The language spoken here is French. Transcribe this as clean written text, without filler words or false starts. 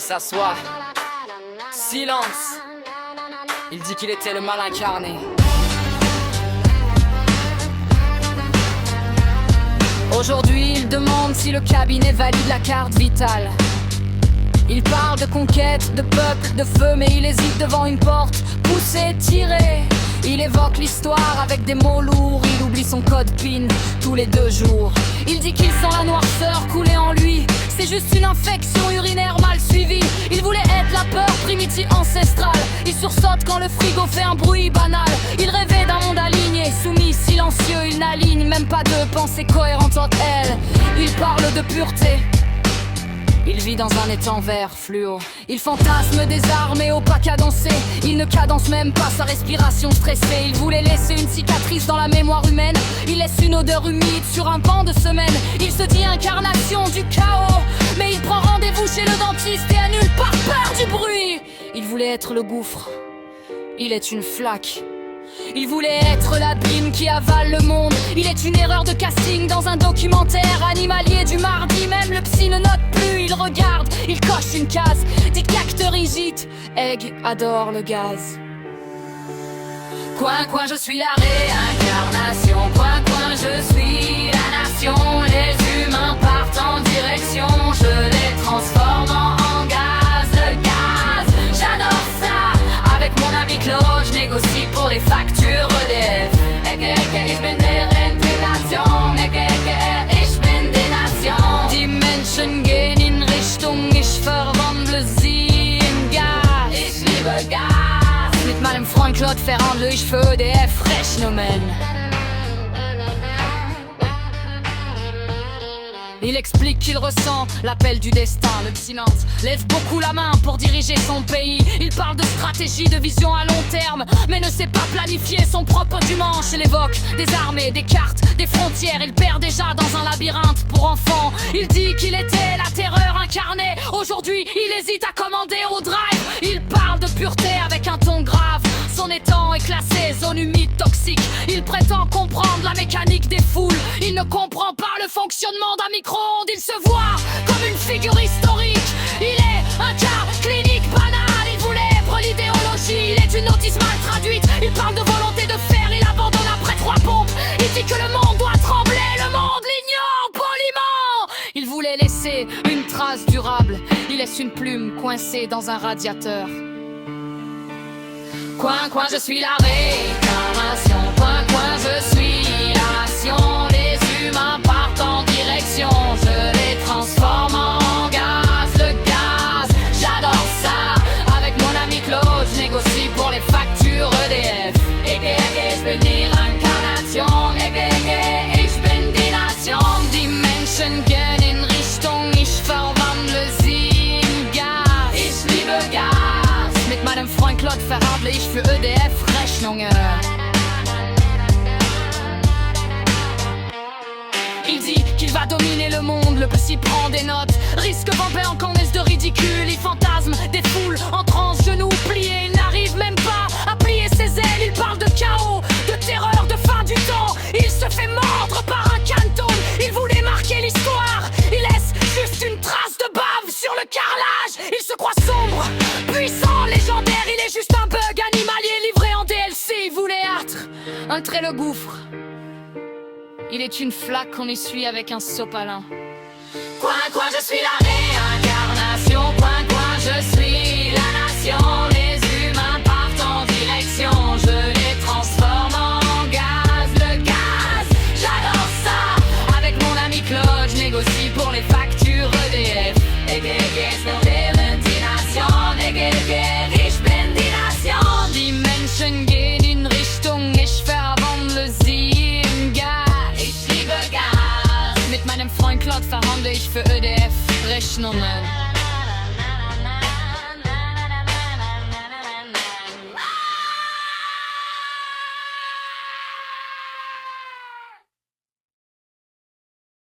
s'assoit. Silence. Il dit qu'il était le mal incarné. Aujourd'hui, il demande si le cabinet valide la carte vitale. Il parle de conquête, de peuple, de feu, mais il hésite devant une porte, poussé, tiré. Il évoque l'histoire avec des mots lourds. Il oublie son code PIN tous les 2 jours. Il dit qu'il sent la noirceur couler en lui. C'est juste une infection urinaire mal suivie. Il voulait être la peur primitive ancestrale. Il sursaute quand le frigo fait un bruit banal. Il rêvait d'un monde aligné, soumis, silencieux. Il n'aligne même pas de pensée cohérente entre elles. Il parle de pureté. Il vit dans un étang vert fluo. Il fantasme des armées opaques à danser. Il ne cadence même pas sa respiration stressée. Il voulait laisser une cicatrice dans la mémoire humaine. Il laisse une odeur humide sur un banc de semaine. Il se dit incarnation du chaos, mais il prend rendez-vous chez le dentiste et annule par peur du bruit. Il voulait être le gouffre. Il est une flaque. Il voulait être l'abîme qui avale le monde. Il est une erreur de casting dans un documentaire animalier du mardi. Même le psy ne note plus, il regarde, il coche une case. Des cactes rigides, Egg adore le gaz. Coin, coin, je suis la réincarnation. Coin, coin, je suis la nation. Les humains partent en direction. Je les transforme en gaz. Le gaz, j'adore ça. Avec mon ami Claude, je négocie pour les factures EDF. Ich bin der Ventilation. Ich bin die Nation. Die Menschen gehen in Richtung, ich verwandle sie in Gas. Ich liebe Gas. Mit meinem Freund Claude verhandle ich für EDF Rechnungen. Il explique qu'il ressent l'appel du destin. Le silence lève beaucoup la main pour diriger son pays. Il parle de stratégie, de vision à long terme, mais ne sait pas planifier son propre dimanche. Il évoque des armées, des cartes, des frontières. Il perd déjà dans un labyrinthe pour enfants. Il dit qu'il était la terreur incarnée. Aujourd'hui, il hésite à commander au drive. Il parle de pureté avec un ton grave. Son étang est classé zone humide toxique. Il prétend comprendre la mécanique des foules. Il ne comprend pas le fonctionnement d'un micro-ondes. Il se voit comme une figure historique. Il est un cas clinique banal. Il voulait être l'idéologie. Il est une notice mal traduite. Il parle de volonté de faire. Il abandonne après 3 pompes. Il dit que le monde doit trembler. Le monde l'ignore poliment. Il voulait laisser une trace durable. Il laisse une plume coincée dans un radiateur. Coin, coin, je suis la réincarnation. Coin, coin, je suis la nation. Les humains partent en direction. Je les transforme en gaz. Le gaz, j'adore ça. Avec mon ami Claude, je négocie pour les factures EDF. Ich bin die Reinkarnation. Ich bin die Nation. Die Menschen gehen in Richtung, ich verwandle sie in Gas. Ich liebe Gas. Mit meinem Freund Claude verhandle ich für EDF Rechnungen. Il dit qu'il va dominer le monde, le psy prend des notes. Risque vampire en connaisse de ridicule. Il fantasme des foules en transe, genoux pliés. Il n'arrive même pas à plier ses ailes. Il parle de chaos, de terreur, de fin du temps. Il se fait mordre par un canton. Il voulait marquer l'histoire. Il laisse juste une trace de bave sur le carrelage. Il se croit sombre, puissant, légendaire. Il est juste un bug animalier livré en DLC. Il voulait être un trait le gouffre. Il est une flaque qu'on essuie avec un sopalin. Coin, coin, je suis la réincarnation. Coin, coin, je suis la nation. Les humains partent en direction. Je les transforme en gaz. Le gaz, j'adore ça. Avec mon ami Claude, je négocie pour les factures EDF. Ich bin die Nation. Die Menschen gehen in Richtung, ich verwandle sie in Gas. Ich liebe Gas. Mit meinem Freund Claude verhandle ich für EDF Rechnungen.